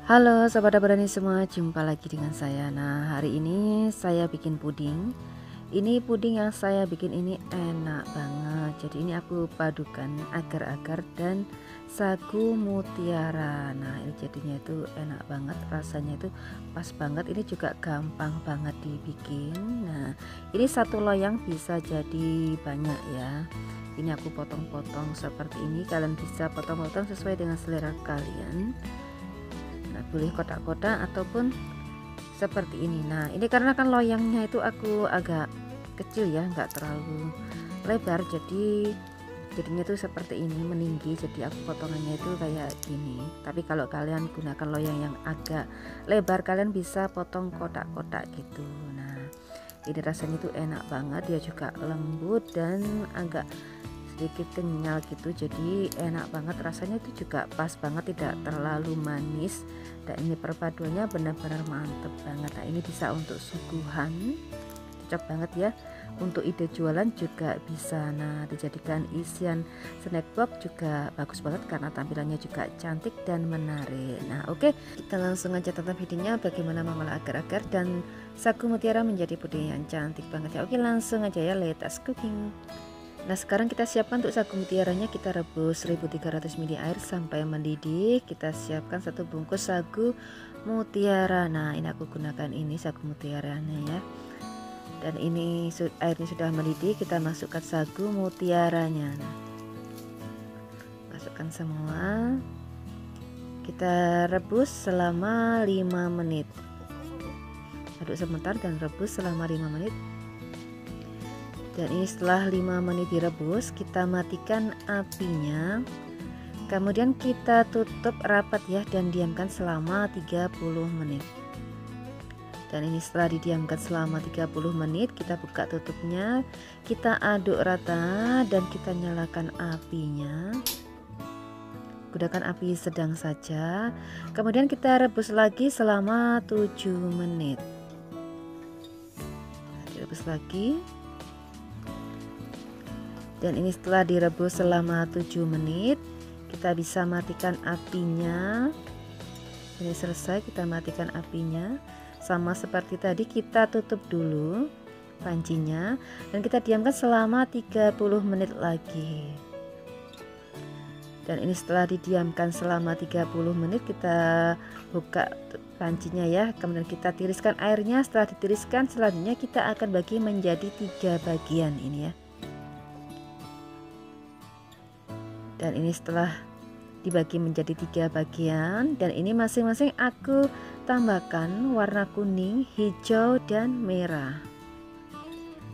Halo Sobat Berani semua, jumpa lagi dengan saya. Nah, hari ini saya bikin puding. Ini puding yang saya bikin ini enak banget. Jadi ini aku padukan agar-agar dan sagu mutiara. Nah, ini jadinya itu enak banget, rasanya itu pas banget. Ini juga gampang banget dibikin. Nah, ini satu loyang bisa jadi banyak ya. Ini aku potong-potong seperti ini. Kalian bisa potong-potong sesuai dengan selera kalian. Nah, boleh kotak-kotak ataupun seperti ini. Nah, ini karena kan loyangnya itu aku agak kecil ya, nggak terlalu lebar, jadi jadinya tuh seperti ini, meninggi. Jadi aku potongannya itu kayak gini. Tapi kalau kalian gunakan loyang yang agak lebar, kalian bisa potong kotak-kotak gitu. Nah, ini rasanya tuh enak banget, dia juga lembut dan agak sedikit kenyal gitu, jadi enak banget rasanya. Itu juga pas banget, tidak terlalu manis, dan ini perpaduannya benar-benar mantep banget. Nah, ini bisa untuk suguhan, cocok banget ya. Untuk ide jualan juga bisa. Nah, dijadikan isian snack box juga bagus banget karena tampilannya juga cantik dan menarik. Nah, oke, kita langsung aja tonton videonya bagaimana mengolah agar-agar dan sagu mutiara menjadi puding yang cantik banget ya. Oke, langsung aja ya, let's cooking. Nah, sekarang kita siapkan untuk sagu mutiaranya. Kita rebus 1300 ml air sampai mendidih. Kita siapkan satu bungkus sagu mutiara. Nah, ini aku gunakan ini sagu mutiaranya ya. Dan ini airnya sudah mendidih, kita masukkan sagu mutiaranya. Nah, masukkan semua. Kita rebus selama 5 menit. Aduk sebentar dan rebus selama 5 menit. Dan ini setelah 5 menit direbus, kita matikan apinya. Kemudian kita tutup rapat ya dan diamkan selama 30 menit. Dan ini setelah didiamkan selama 30 menit, kita buka tutupnya, kita aduk rata dan kita nyalakan apinya. Gunakan api sedang saja. Kemudian kita rebus lagi selama 7 menit. Direbus lagi. Dan ini setelah direbus selama 7 menit, kita bisa matikan apinya. Ini selesai, kita matikan apinya. Sama seperti tadi, kita tutup dulu pancinya dan kita diamkan selama 30 menit lagi. Dan ini setelah didiamkan selama 30 menit, kita buka pancinya ya. Kemudian kita tiriskan airnya. Setelah ditiriskan, selanjutnya kita akan bagi menjadi 3 bagian ini ya. Dan ini setelah dibagi menjadi 3 bagian, dan ini masing-masing aku tambahkan warna kuning, hijau, dan merah.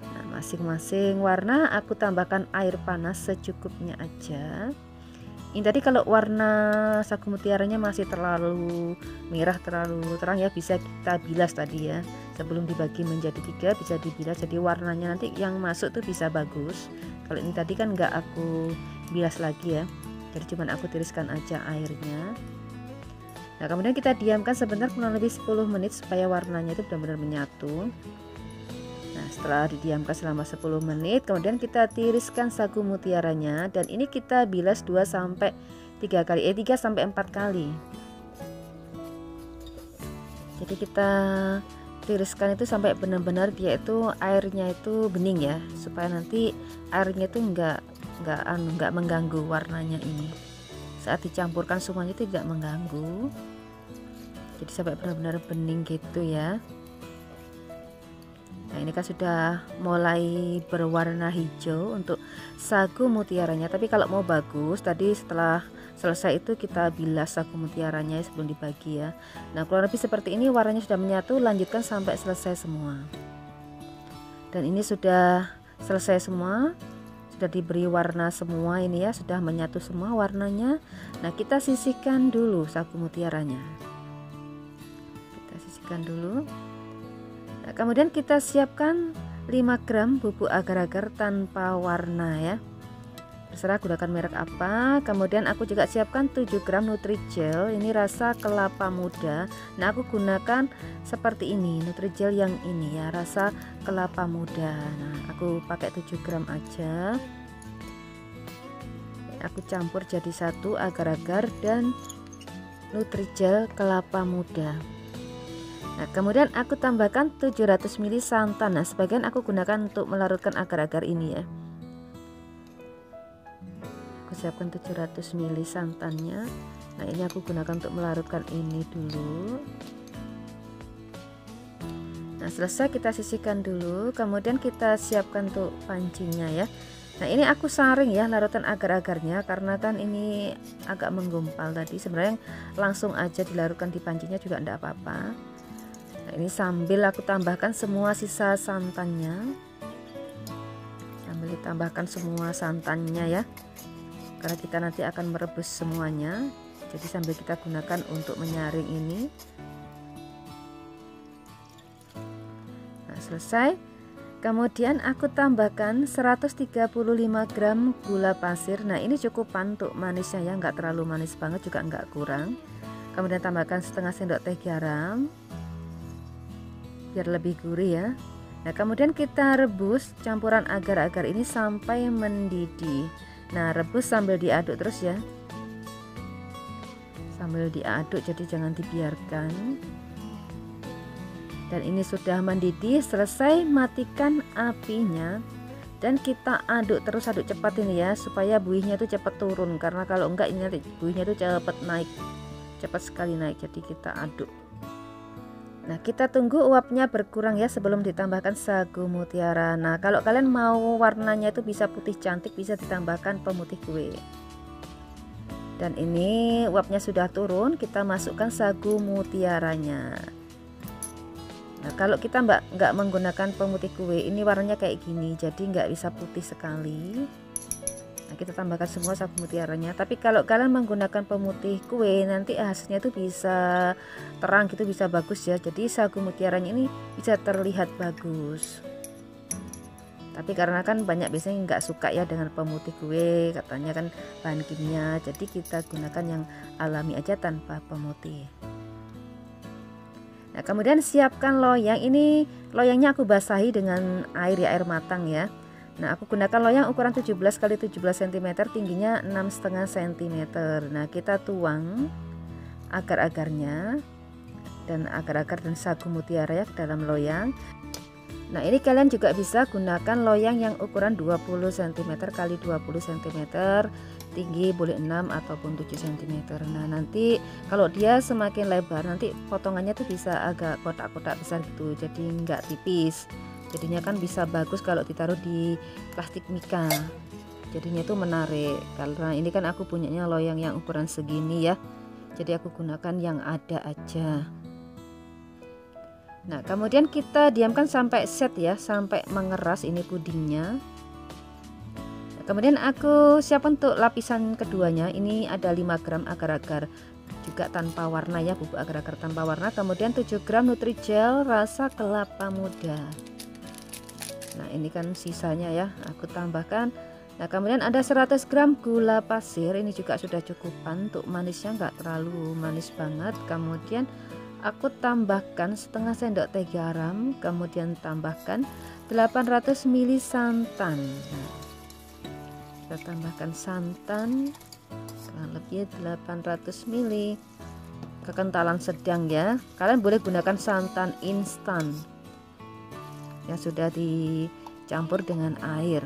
Nah, masing-masing warna aku tambahkan air panas secukupnya aja. Ini tadi kalau warna sagu mutiaranya masih terlalu merah, terlalu terang ya, bisa kita bilas tadi ya. Sebelum dibagi menjadi 3 bisa dibilas, jadi warnanya nanti yang masuk tuh bisa bagus. Kalau ini tadi kan nggak aku bilas lagi ya, jadi cuman aku tiriskan aja airnya. Nah, kemudian kita diamkan sebentar, kurang lebih 10 menit supaya warnanya itu benar-benar menyatu. Nah, setelah didiamkan selama 10 menit, kemudian kita tiriskan sagu mutiaranya, dan ini kita bilas 2 sampai 3 kali, 3 sampai 4 kali. Jadi kita tiriskan itu sampai benar-benar dia itu airnya itu bening ya, supaya nanti airnya itu enggak mengganggu warnanya ini. Saat dicampurkan semuanya itu tidak mengganggu. Jadi sampai benar-benar bening gitu ya. Nah, ini kan sudah mulai berwarna hijau untuk sagu mutiaranya. Tapi kalau mau bagus, tadi setelah selesai itu kita bilas sagu mutiaranya sebelum dibagi ya. Nah, kurang lebih seperti ini, warnanya sudah menyatu. Lanjutkan sampai selesai semua. Dan ini sudah selesai semua, sudah diberi warna semua ini ya, sudah menyatu semua warnanya. Nah, kita sisihkan dulu sagu mutiaranya. Kita sisihkan dulu. Nah, kemudian kita siapkan 5 gram bubuk agar-agar tanpa warna ya. Terserah gunakan merek apa. Kemudian aku juga siapkan 7 gram Nutrijel, ini rasa kelapa muda. Nah, aku gunakan seperti ini, Nutrijel yang ini ya, rasa kelapa muda. Nah, aku pakai 7 gram aja. Aku campur jadi satu agar-agar dan Nutrijel kelapa muda. Nah, kemudian aku tambahkan 700 ml santan. Nah, sebagian aku gunakan untuk melarutkan agar-agar ini ya. Aku siapkan 700 ml santannya. Nah, ini aku gunakan untuk melarutkan ini dulu. Nah, selesai kita sisihkan dulu, kemudian kita siapkan untuk pancinya ya. Nah, ini aku saring ya larutan agar-agarnya karena kan ini agak menggumpal tadi. Sebenarnya langsung aja dilarutkan di pancinya juga enggak apa-apa. Nah, ini sambil aku tambahkan semua sisa santannya. Sambil ditambahkan semua santannya ya. Karena kita nanti akan merebus semuanya. Jadi sambil kita gunakan untuk menyaring ini. Nah, selesai. Kemudian aku tambahkan 135 gram gula pasir. Nah, ini cukupan untuk manisnya ya, nggak terlalu manis banget juga nggak kurang. Kemudian tambahkan setengah sendok teh garam biar lebih gurih ya. Nah, kemudian kita rebus campuran agar-agar ini sampai mendidih. Nah, rebus sambil diaduk terus ya, sambil diaduk, jadi jangan dibiarkan. Dan ini sudah mendidih, selesai matikan apinya dan kita aduk terus, aduk cepat ini ya, supaya buihnya itu cepat turun, karena kalau enggak ini nanti buihnya itu cepat naik, cepat sekali naik. Jadi kita aduk. Nah, kita tunggu uapnya berkurang ya sebelum ditambahkan sagu mutiara. Nah, kalau kalian mau warnanya itu bisa putih cantik, bisa ditambahkan pemutih kue. Dan ini uapnya sudah turun, kita masukkan sagu mutiaranya. Nah, kalau kita nggak menggunakan pemutih kue, ini warnanya kayak gini, jadi nggak bisa putih sekali. Nah, kita tambahkan semua sagu mutiaranya. Tapi kalau kalian menggunakan pemutih kue, nanti hasilnya itu bisa terang gitu, bisa bagus ya. Jadi sagu mutiaranya ini bisa terlihat bagus. Tapi karena kan banyak biasanya nggak suka ya dengan pemutih kue, katanya kan bahan kimia. Jadi kita gunakan yang alami aja tanpa pemutih. Nah, kemudian siapkan loyang. Ini loyangnya aku basahi dengan air ya, air matang ya. Nah, aku gunakan loyang ukuran 17 x 17 cm, tingginya 6,5 cm. Nah, kita tuang agar-agarnya dan agar-agar dan sagu mutiara ya ke dalam loyang. Nah, ini kalian juga bisa gunakan loyang yang ukuran 20 cm x 20 cm, tinggi boleh 6 ataupun 7 cm. Nah, nanti kalau dia semakin lebar, nanti potongannya tuh bisa agak kotak-kotak besar gitu, jadi nggak tipis. Jadinya kan bisa bagus kalau ditaruh di plastik mika, jadinya tuh menarik. Karena ini kan aku punyanya loyang yang ukuran segini ya, jadi aku gunakan yang ada aja. Nah, kemudian kita diamkan sampai set ya, sampai mengeras ini pudingnya. Nah, kemudian aku siapkan untuk lapisan keduanya. Ini ada 5 gram agar-agar juga tanpa warna ya, bubuk agar-agar tanpa warna. Kemudian 7 gram Nutrijel rasa kelapa muda. Nah, ini kan sisanya ya, aku tambahkan. Nah, kemudian ada 100 gram gula pasir. Ini juga sudah cukupan untuk manisnya, nggak terlalu manis banget. Kemudian aku tambahkan setengah sendok teh garam, kemudian tambahkan 800 ml santan. Nah, kita tambahkan santan kurang lebih 800 ml, kekentalan sedang ya. Kalian boleh gunakan santan instan yang sudah dicampur dengan air.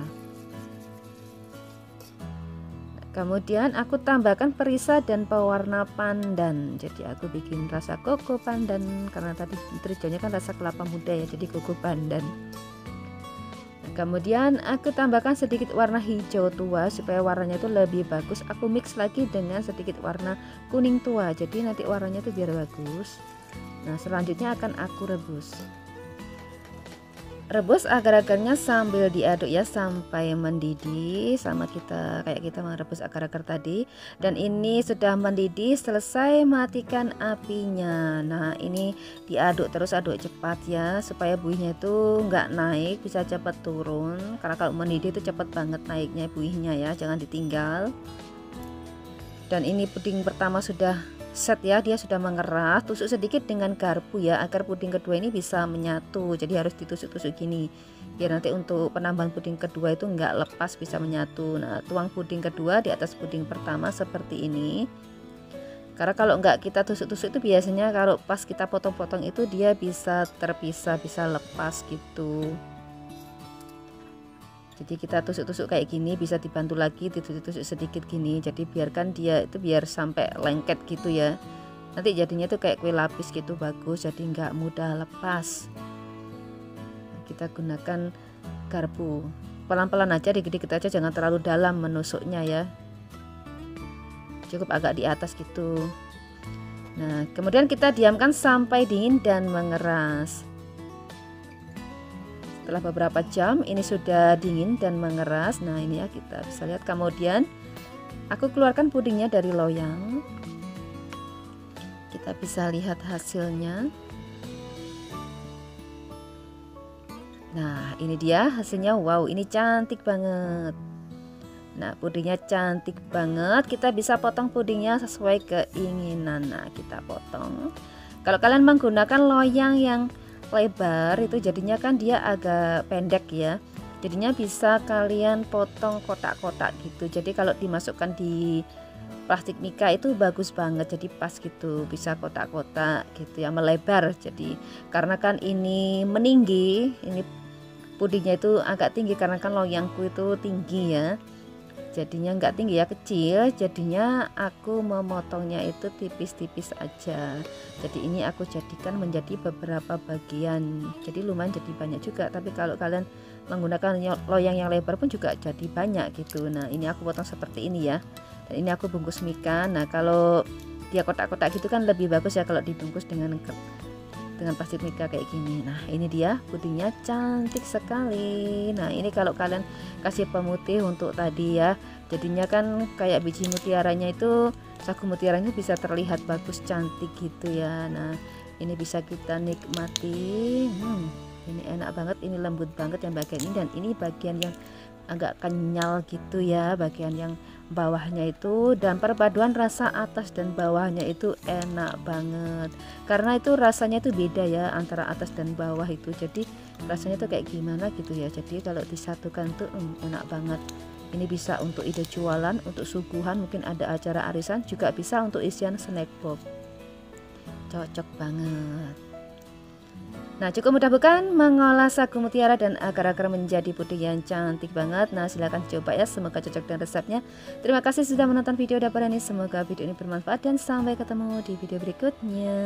Kemudian aku tambahkan perisa dan pewarna pandan. Jadi aku bikin rasa koko pandan, karena tadi Nutrijelnya kan rasa kelapa muda ya, jadi koko pandan. Nah, kemudian aku tambahkan sedikit warna hijau tua supaya warnanya itu lebih bagus. Aku mix lagi dengan sedikit warna kuning tua, jadi nanti warnanya itu biar bagus. Nah, selanjutnya akan aku rebus. Rebus agar-agarnya sambil diaduk ya sampai mendidih, sama kayak kita merebus agar-agar tadi. Dan ini sudah mendidih, selesai matikan apinya. Nah, ini diaduk terus, aduk cepat ya supaya buihnya itu nggak naik, bisa cepat turun. Karena kalau mendidih itu cepat banget naiknya buihnya ya, jangan ditinggal. Dan ini puding pertama sudah set ya, dia sudah mengeras. Tusuk sedikit dengan garpu ya, agar puding kedua ini bisa menyatu. Jadi harus ditusuk-tusuk gini biar nanti untuk penambahan puding kedua itu nggak lepas, bisa menyatu. Nah, tuang puding kedua di atas puding pertama seperti ini. Karena kalau nggak kita tusuk-tusuk itu biasanya kalau pas kita potong-potong itu dia bisa terpisah, bisa lepas gitu. Jadi kita tusuk-tusuk kayak gini, bisa dibantu lagi ditusuk-tusuk sedikit gini. Jadi biarkan dia itu biar sampai lengket gitu ya. Nanti jadinya tuh kayak kue lapis gitu, bagus, jadi nggak mudah lepas. Kita gunakan garpu, pelan-pelan aja, dikit-dikit aja, jangan terlalu dalam menusuknya ya, cukup agak di atas gitu. Nah kemudian kita diamkan sampai dingin dan mengeras. Setelah beberapa jam ini sudah dingin dan mengeras. Nah ini ya, kita bisa lihat. Kemudian aku keluarkan pudingnya dari loyang. Kita bisa lihat hasilnya. Nah ini dia hasilnya. Wow, ini cantik banget. Nah pudingnya cantik banget. Kita bisa potong pudingnya sesuai keinginan. Nah kita potong. Kalau kalian menggunakan loyang yang lebar itu jadinya kan dia agak pendek ya, jadinya bisa kalian potong kotak-kotak gitu. Jadi kalau dimasukkan di plastik mika itu bagus banget, jadi pas gitu, bisa kotak-kotak gitu ya, melebar. Jadi karena kan ini meninggi, ini pudingnya itu agak tinggi karena kan loyangku itu tinggi ya, jadinya nggak tinggi ya, kecil. Jadinya aku memotongnya itu tipis-tipis aja. Jadi ini aku jadikan menjadi beberapa bagian, jadi lumayan, jadi banyak juga. Tapi kalau kalian menggunakan loyang yang lebar pun juga jadi banyak gitu. Nah ini aku potong seperti ini ya, dan ini aku bungkus mika. Nah kalau dia kotak-kotak gitu kan lebih bagus ya kalau dibungkus dengan plastik mika kayak gini. Nah ini dia pudingnya, cantik sekali. Nah ini kalau kalian kasih pemutih untuk tadi ya, jadinya kan kayak biji mutiaranya itu, sagu mutiaranya bisa terlihat bagus, cantik gitu ya. Nah ini bisa kita nikmati. Ini enak banget, ini lembut banget yang bagian ini, dan ini bagian yang agak kenyal gitu ya, bagian yang bawahnya itu, dan perpaduan rasa atas dan bawahnya itu enak banget, karena itu rasanya itu beda ya antara atas dan bawah itu. Jadi rasanya tuh kayak gimana gitu ya, jadi kalau disatukan tuh enak banget. Ini bisa untuk ide jualan, untuk suguhan, mungkin ada acara arisan, juga bisa untuk isian snack box, cocok banget. Nah cukup mudah bukan mengolah sagu mutiara dan agar-agar menjadi puding yang cantik banget. Nah silahkan coba ya, semoga cocok dengan resepnya. Terima kasih sudah menonton video dapur ini, semoga video ini bermanfaat dan sampai ketemu di video berikutnya.